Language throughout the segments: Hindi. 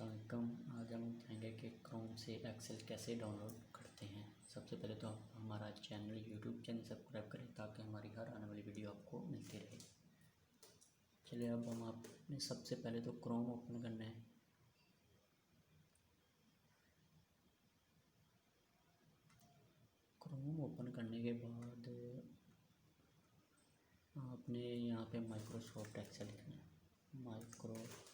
अस्सलामुअलैकुम। आज हम बताएंगे कि क्रोम से एक्सेल कैसे डाउनलोड करते हैं। सबसे पहले तो आप हमारा यूट्यूब चैनल सब्सक्राइब करें ताकि हमारी हर आने वाली वीडियो आपको मिलती रहे। चलिए अब हम आपने सबसे पहले तो क्रोम ओपन करना है। क्रोम ओपन करने के बाद आपने यहाँ पे माइक्रोसॉफ्ट एक्सेल लिखना है। माइक्रोसॉफ्ट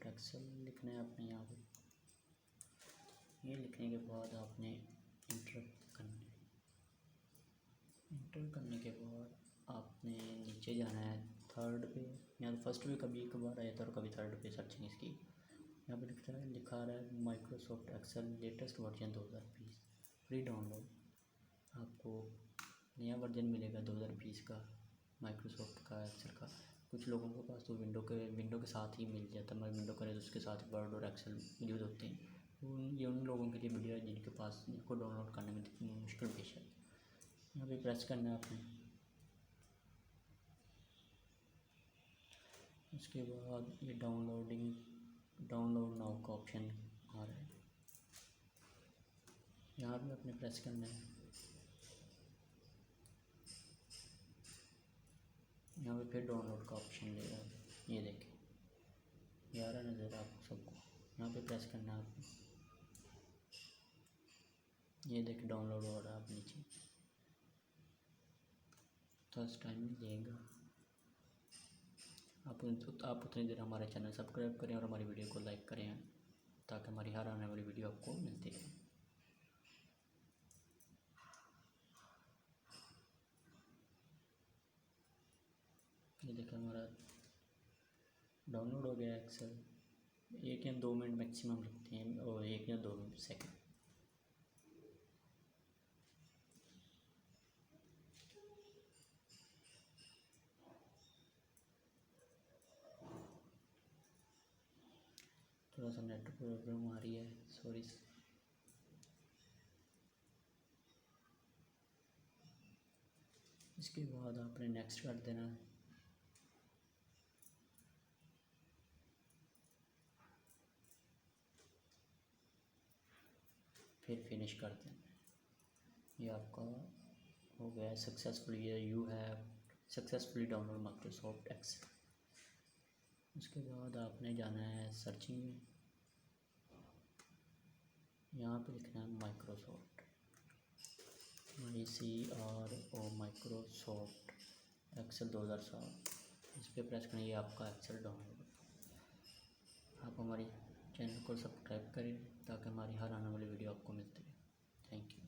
एक्सेल लिखना है आपने यहाँ पे। ये लिखने के बाद आपने इंटर करना है। इंटर करने के बाद आपने नीचे जाना है थर्ड पे, यहाँ फर्स्ट पे कभी कभार आया था और कभी थर्ड पे सर्चिंग इसकी। यहाँ पे लिखा रहा है Microsoft Excel latest version 2020 free download. आपको नया वर्जन मिलेगा 2020 का माइक्रोसॉफ्ट का एक्सेल का। कुछ लोगों के पास तो विंडो के साथ ही मिल जाता है, मगर विंडो करे तो उसके साथ वर्ड और एक्सेल यूज़ होते हैं। ये उन लोगों के लिए वीडियो है जिनके पास इनको डाउनलोड करने में मुश्किल पेश है। यहाँ पे प्रेस करना है आपने। उसके बाद ये डाउनलोड नाउ का ऑप्शन आ रहा है, यहाँ पे आपने प्रेस करना है। यहाँ पे फिर डाउनलोड का ऑप्शन लेगा, ये देखें ये आ रहा नज़र आपको सबको। यहाँ पे प्रेस करना है आपने, ये देखें डाउनलोड हो रहा है। आप नीचे तो टाइम लेगा। आप उतनी देर हमारे चैनल सब्सक्राइब करें और हमारी वीडियो को लाइक करें ताकि हमारी हर आने वाली वीडियो आपको मिलती रहे। ये देखिए हमारा डाउनलोड हो गया एक्सेल। 1 या 2 मिनट मैक्सिमम लगते हैं और 1 या 2 सेकंड। थोड़ा सा नेटवर्क प्रॉब्लम आ रही है, सॉरी। इसके बाद आपने नेक्स्ट कर देना है। फिर फिनिश कर देना। ये आपका हो गया successfully. You have successfully download Microsoft Excel. उसके बाद आपने जाना है सर्चिंग में। यहाँ पे लिखना है माइक्रोसॉफ्ट माइक्रोसॉफ्ट एक्सेल 2007। इस पर प्रेस करना, ये आपका एक्सेल डाउनलोड। आप हमारी चैनल को सब्सक्राइब करें ताकि हमारी हर आने वाली वीडियो आपको मिलती है। Thank you.